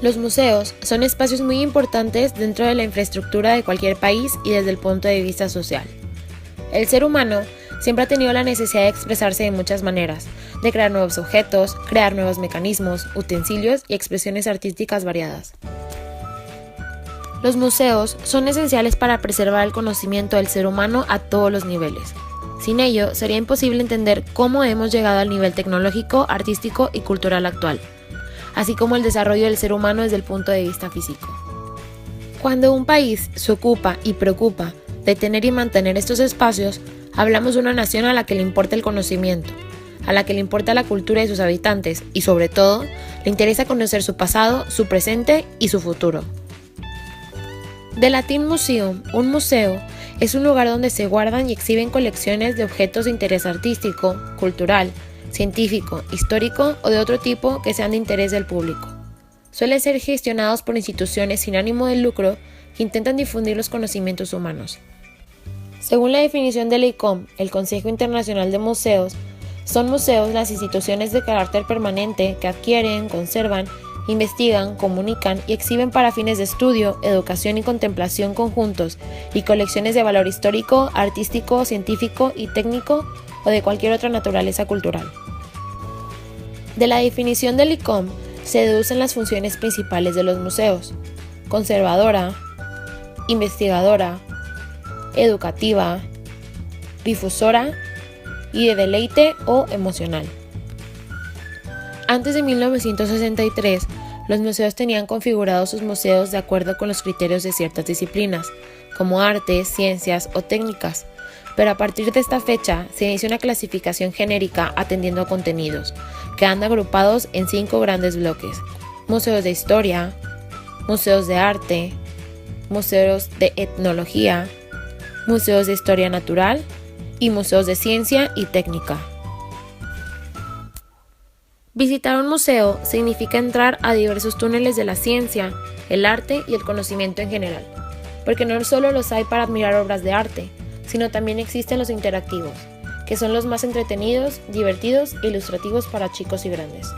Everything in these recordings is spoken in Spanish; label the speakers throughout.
Speaker 1: Los museos son espacios muy importantes dentro de la infraestructura de cualquier país y desde el punto de vista social. El ser humano siempre ha tenido la necesidad de expresarse de muchas maneras, de crear nuevos objetos, crear nuevos mecanismos, utensilios y expresiones artísticas variadas. Los museos son esenciales para preservar el conocimiento del ser humano a todos los niveles. Sin ello, sería imposible entender cómo hemos llegado al nivel tecnológico, artístico y cultural actual, así como el desarrollo del ser humano desde el punto de vista físico. Cuando un país se ocupa y preocupa de tener y mantener estos espacios, hablamos de una nación a la que le importa el conocimiento, a la que le importa la cultura de sus habitantes y, sobre todo, le interesa conocer su pasado, su presente y su futuro. De latín museum, un museo es un lugar donde se guardan y exhiben colecciones de objetos de interés artístico, cultural, científico, histórico o de otro tipo que sean de interés del público. Suelen ser gestionados por instituciones sin ánimo de lucro que intentan difundir los conocimientos humanos. Según la definición del ICOM, el Consejo Internacional de Museos, son museos las instituciones de carácter permanente que adquieren, conservan, investigan, comunican y exhiben para fines de estudio, educación y contemplación conjuntos y colecciones de valor histórico, artístico, científico y técnico o de cualquier otra naturaleza cultural. De la definición del ICOM se deducen las funciones principales de los museos: conservadora, investigadora, educativa, difusora y de deleite o emocional. Antes de 1963, los museos tenían configurados sus museos de acuerdo con los criterios de ciertas disciplinas, como artes, ciencias o técnicas, pero a partir de esta fecha se inició una clasificación genérica atendiendo a contenidos, quedando agrupados en 5 grandes bloques: museos de historia, museos de arte, museos de etnología, museos de historia natural y museos de ciencia y técnica. Visitar un museo significa entrar a diversos túneles de la ciencia, el arte y el conocimiento en general, porque no solo los hay para admirar obras de arte, sino también existen los interactivos, que son los más entretenidos, divertidos e ilustrativos para chicos y grandes.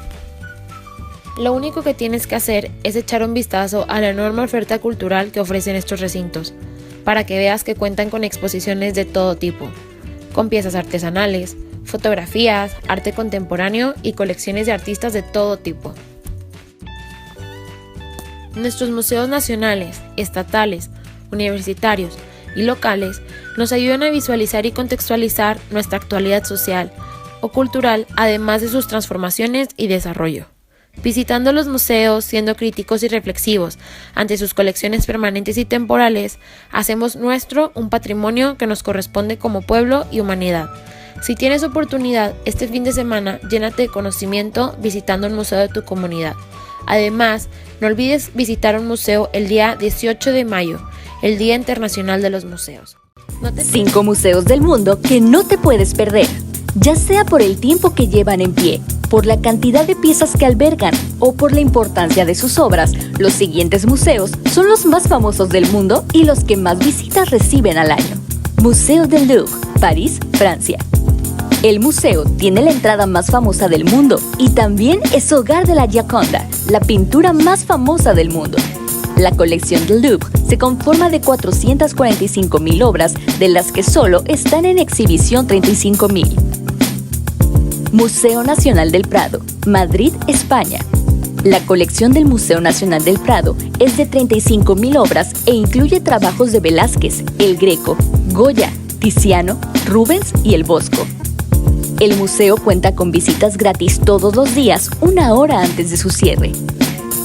Speaker 1: Lo único que tienes que hacer es echar un vistazo a la enorme oferta cultural que ofrecen estos recintos, para que veas que cuentan con exposiciones de todo tipo, con piezas artesanales, fotografías, arte contemporáneo y colecciones de artistas de todo tipo. Nuestros museos nacionales, estatales, universitarios y locales nos ayudan a visualizar y contextualizar nuestra actualidad social o cultural, además de sus transformaciones y desarrollo. Visitando los museos, siendo críticos y reflexivos ante sus colecciones permanentes y temporales, hacemos nuestro un patrimonio que nos corresponde como pueblo y humanidad. Si tienes oportunidad, este fin de semana, llénate de conocimiento visitando un museo de tu comunidad. Además, no olvides visitar un museo el día 18 de mayo, el Día Internacional de los Museos.
Speaker 2: 5 museos del mundo que no te puedes perder, ya sea por el tiempo que llevan en pie, por la cantidad de piezas que albergan o por la importancia de sus obras. Los siguientes museos son los más famosos del mundo y los que más visitas reciben al año. Museo del Louvre, París, Francia. El museo tiene la entrada más famosa del mundo y también es hogar de la Gioconda, la pintura más famosa del mundo. La colección del Louvre se conforma de 445.000 obras, de las que solo están en exhibición 35.000. Museo Nacional del Prado, Madrid, España. La colección del Museo Nacional del Prado es de 35.000 obras e incluye trabajos de Velázquez, El Greco, Goya, Tiziano, Rubens y El Bosco. El museo cuenta con visitas gratis todos los días, 1 hora antes de su cierre.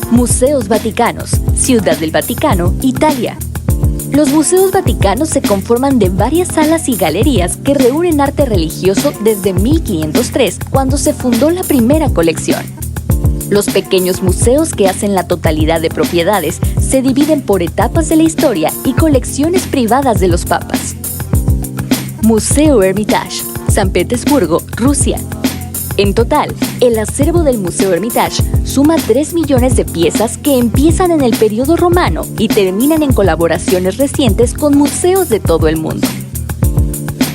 Speaker 2: Museos Vaticanos, Ciudad del Vaticano, Italia. Los museos vaticanos se conforman de varias salas y galerías que reúnen arte religioso desde 1503, cuando se fundó la primera colección. Los pequeños museos, que hacen la totalidad de propiedades, se dividen por etapas de la historia y colecciones privadas de los papas. Museo Hermitage, San Petersburgo, Rusia. En total, el acervo del Museo Hermitage suma 3 millones de piezas que empiezan en el periodo romano y terminan en colaboraciones recientes con museos de todo el mundo.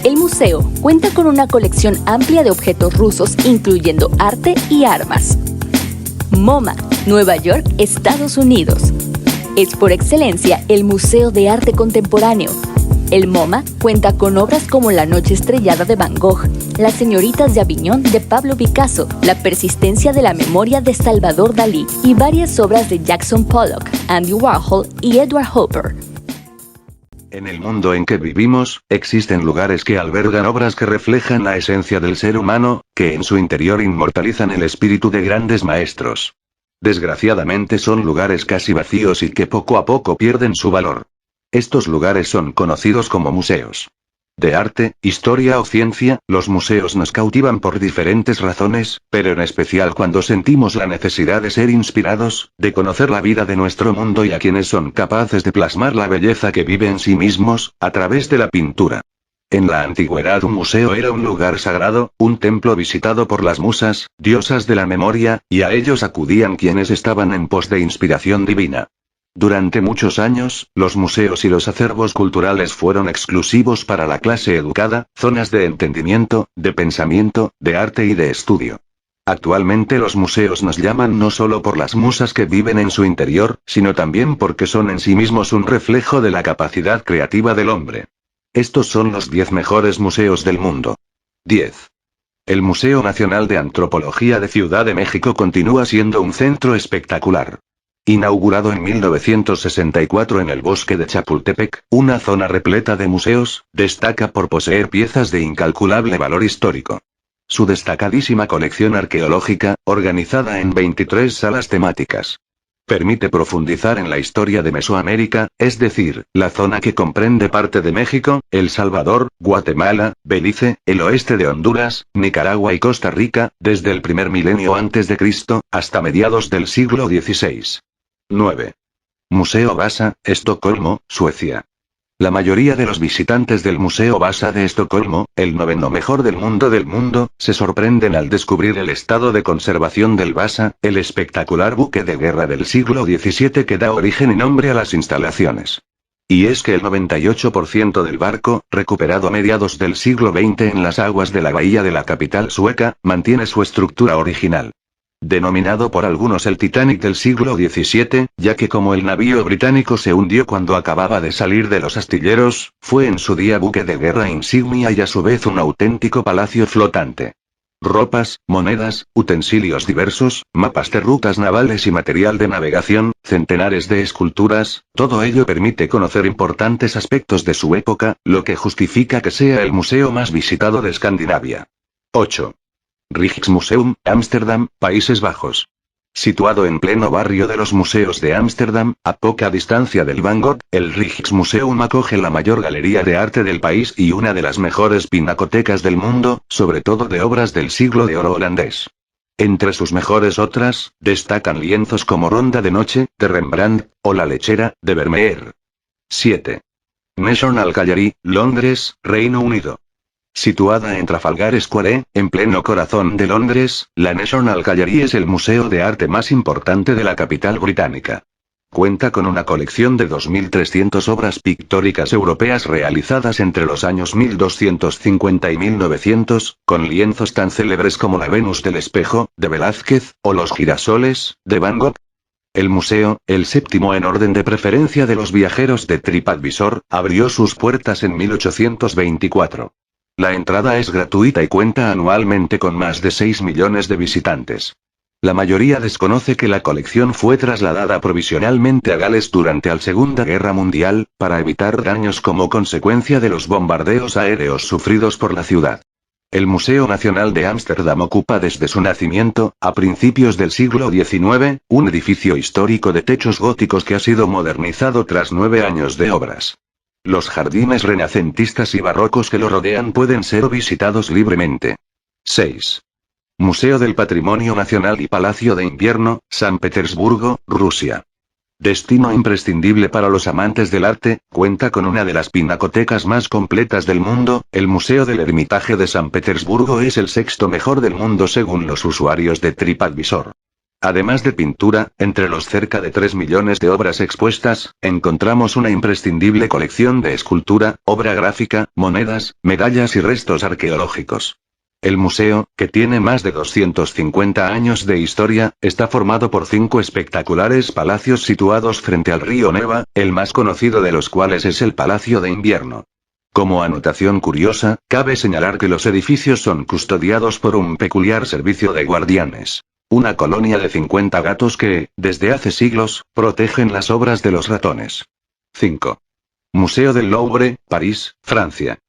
Speaker 2: El museo cuenta con una colección amplia de objetos rusos, incluyendo arte y armas. MoMA, Nueva York, Estados Unidos. Es por excelencia el Museo de Arte Contemporáneo. El MoMA cuenta con obras como La Noche Estrellada de Van Gogh, Las Señoritas de Aviñón de Pablo Picasso, La Persistencia de la Memoria de Salvador Dalí y varias obras de Jackson Pollock, Andy Warhol y Edward Hopper.
Speaker 3: En el mundo en que vivimos, existen lugares que albergan obras que reflejan la esencia del ser humano, que en su interior inmortalizan el espíritu de grandes maestros. Desgraciadamente son lugares casi vacíos y que poco a poco pierden su valor. Estos lugares son conocidos como museos. De arte, historia o ciencia, los museos nos cautivan por diferentes razones, pero en especial cuando sentimos la necesidad de ser inspirados, de conocer la vida de nuestro mundo y a quienes son capaces de plasmar la belleza que vive en sí mismos, a través de la pintura. En la antigüedad un museo era un lugar sagrado, un templo visitado por las musas, diosas de la memoria, y a ellos acudían quienes estaban en pos de inspiración divina. Durante muchos años, los museos y los acervos culturales fueron exclusivos para la clase educada, zonas de entendimiento, de pensamiento, de arte y de estudio. Actualmente los museos nos llaman no solo por las musas que viven en su interior, sino también porque son en sí mismos un reflejo de la capacidad creativa del hombre. Estos son los 10 mejores museos del mundo. 10. El Museo Nacional de Antropología de Ciudad de México continúa siendo un centro espectacular. Inaugurado en 1964 en el bosque de Chapultepec, una zona repleta de museos, destaca por poseer piezas de incalculable valor histórico. Su destacadísima colección arqueológica, organizada en 23 salas temáticas, permite profundizar en la historia de Mesoamérica, es decir, la zona que comprende parte de México, El Salvador, Guatemala, Belice, el oeste de Honduras, Nicaragua y Costa Rica, desde el primer milenio antes de Cristo, hasta mediados del siglo XVI. 9. Museo Vasa, Estocolmo, Suecia. La mayoría de los visitantes del Museo Vasa de Estocolmo, el noveno mejor del mundo, se sorprenden al descubrir el estado de conservación del Vasa, el espectacular buque de guerra del siglo XVII que da origen y nombre a las instalaciones. Y es que el 98% del barco, recuperado a mediados del siglo XX en las aguas de la bahía de la capital sueca, mantiene su estructura original. Denominado por algunos el Titanic del siglo XVII, ya que como el navío británico se hundió cuando acababa de salir de los astilleros, fue en su día buque de guerra insignia y a su vez un auténtico palacio flotante. Ropas, monedas, utensilios diversos, mapas de rutas navales y material de navegación, centenares de esculturas, todo ello permite conocer importantes aspectos de su época, lo que justifica que sea el museo más visitado de Escandinavia. 8. Rijksmuseum, Ámsterdam, Países Bajos. Situado en pleno barrio de los museos de Ámsterdam, a poca distancia del Van Gogh, el Rijksmuseum acoge la mayor galería de arte del país y una de las mejores pinacotecas del mundo, sobre todo de obras del siglo de oro holandés. Entre sus mejores otras, destacan lienzos como Ronda de Noche, de Rembrandt, o La Lechera, de Vermeer. 7. National Gallery, Londres, Reino Unido. Situada en Trafalgar Square, en pleno corazón de Londres, la National Gallery es el museo de arte más importante de la capital británica. Cuenta con una colección de 2.300 obras pictóricas europeas realizadas entre los años 1250 y 1900, con lienzos tan célebres como la Venus del Espejo, de Velázquez, o los Girasoles, de Van Gogh. El museo, el séptimo en orden de preferencia de los viajeros de TripAdvisor, abrió sus puertas en 1824. La entrada es gratuita y cuenta anualmente con más de 6 millones de visitantes. La mayoría desconoce que la colección fue trasladada provisionalmente a Gales durante la Segunda Guerra Mundial, para evitar daños como consecuencia de los bombardeos aéreos sufridos por la ciudad. El Museo Nacional de Ámsterdam ocupa desde su nacimiento, a principios del siglo XIX, un edificio histórico de techos góticos que ha sido modernizado tras 9 años de obras. Los jardines renacentistas y barrocos que lo rodean pueden ser visitados libremente. 6. Museo del Patrimonio Nacional y Palacio de Invierno, San Petersburgo, Rusia. Destino imprescindible para los amantes del arte, cuenta con una de las pinacotecas más completas del mundo. El Museo del Hermitage de San Petersburgo es el sexto mejor del mundo según los usuarios de TripAdvisor. Además de pintura, entre los cerca de 3 millones de obras expuestas, encontramos una imprescindible colección de escultura, obra gráfica, monedas, medallas y restos arqueológicos. El museo, que tiene más de 250 años de historia, está formado por 5 espectaculares palacios situados frente al río Neva, el más conocido de los cuales es el Palacio de Invierno. Como anotación curiosa, cabe señalar que los edificios son custodiados por un peculiar servicio de guardianes. Una colonia de 50 gatos que, desde hace siglos, protegen las obras de los ratones. 5. Museo del Louvre, París, Francia.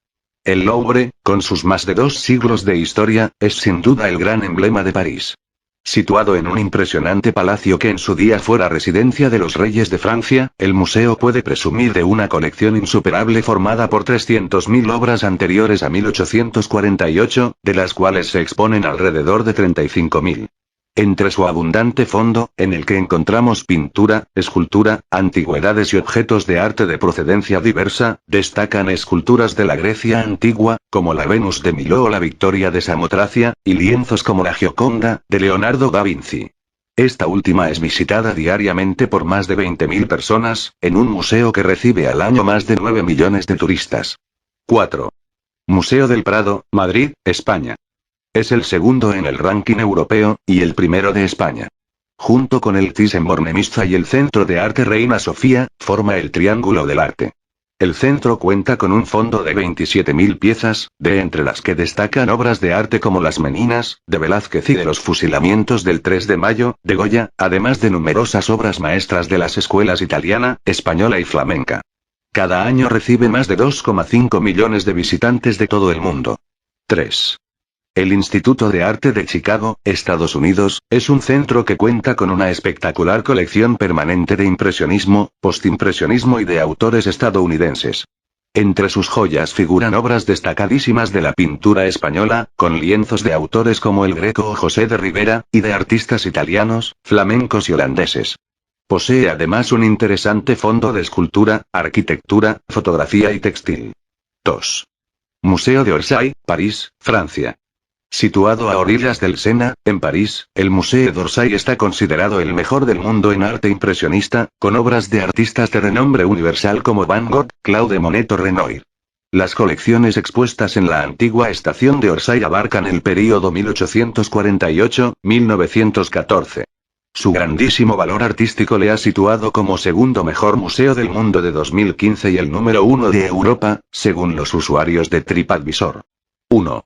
Speaker 3: El Louvre, con sus más de 2 siglos de historia, es sin duda el gran emblema de París. Situado en un impresionante palacio que en su día fuera residencia de los reyes de Francia, el museo puede presumir de una colección insuperable formada por 300.000 obras anteriores a 1848, de las cuales se exponen alrededor de 35.000. Entre su abundante fondo, en el que encontramos pintura, escultura, antigüedades y objetos de arte de procedencia diversa, destacan esculturas de la Grecia antigua, como la Venus de Milo o la Victoria de Samotracia, y lienzos como la Gioconda, de Leonardo da Vinci. Esta última es visitada diariamente por más de 20.000 personas, en un museo que recibe al año más de 9 millones de turistas. 4. Museo del Prado, Madrid, España. Es el segundo en el ranking europeo, y el primero de España. Junto con el Thyssen-Bornemisza y el Centro de Arte Reina Sofía, forma el Triángulo del Arte. El centro cuenta con un fondo de 27.000 piezas, de entre las que destacan obras de arte como Las Meninas, de Velázquez y de los fusilamientos del 3 de mayo, de Goya, además de numerosas obras maestras de las escuelas italiana, española y flamenca. Cada año recibe más de 2,5 millones de visitantes de todo el mundo. 3. El Instituto de Arte de Chicago, Estados Unidos, es un centro que cuenta con una espectacular colección permanente de impresionismo, postimpresionismo y de autores estadounidenses. Entre sus joyas figuran obras destacadísimas de la pintura española, con lienzos de autores como el Greco o José de Rivera, y de artistas italianos, flamencos y holandeses. Posee además un interesante fondo de escultura, arquitectura, fotografía y textil. 2. Museo de Orsay, París, Francia. Situado a orillas del Sena, en París, el Museo d'Orsay está considerado el mejor del mundo en arte impresionista, con obras de artistas de renombre universal como Van Gogh, Claude Monet o Renoir. Las colecciones expuestas en la antigua estación de Orsay abarcan el período 1848-1914. Su grandísimo valor artístico le ha situado como segundo mejor museo del mundo de 2015 y el número 1 de Europa, según los usuarios de TripAdvisor. 1.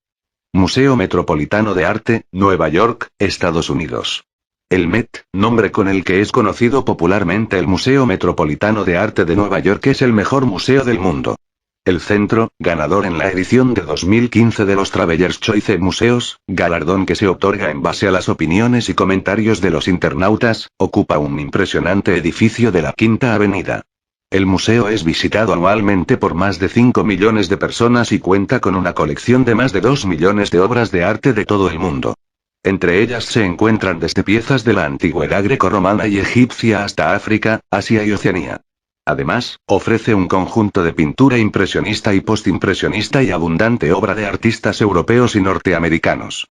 Speaker 3: Museo Metropolitano de Arte, Nueva York, Estados Unidos. El Met, nombre con el que es conocido popularmente el Museo Metropolitano de Arte de Nueva York, es el mejor museo del mundo. El centro, ganador en la edición de 2015 de los Traveller's Choice Museos, galardón que se otorga en base a las opiniones y comentarios de los internautas, ocupa un impresionante edificio de la Quinta Avenida. El museo es visitado anualmente por más de 5 millones de personas y cuenta con una colección de más de 2 millones de obras de arte de todo el mundo. Entre ellas se encuentran desde piezas de la antigüedad grecorromana y egipcia hasta África, Asia y Oceanía. Además, ofrece un conjunto de pintura impresionista y postimpresionista y abundante obra de artistas europeos y norteamericanos.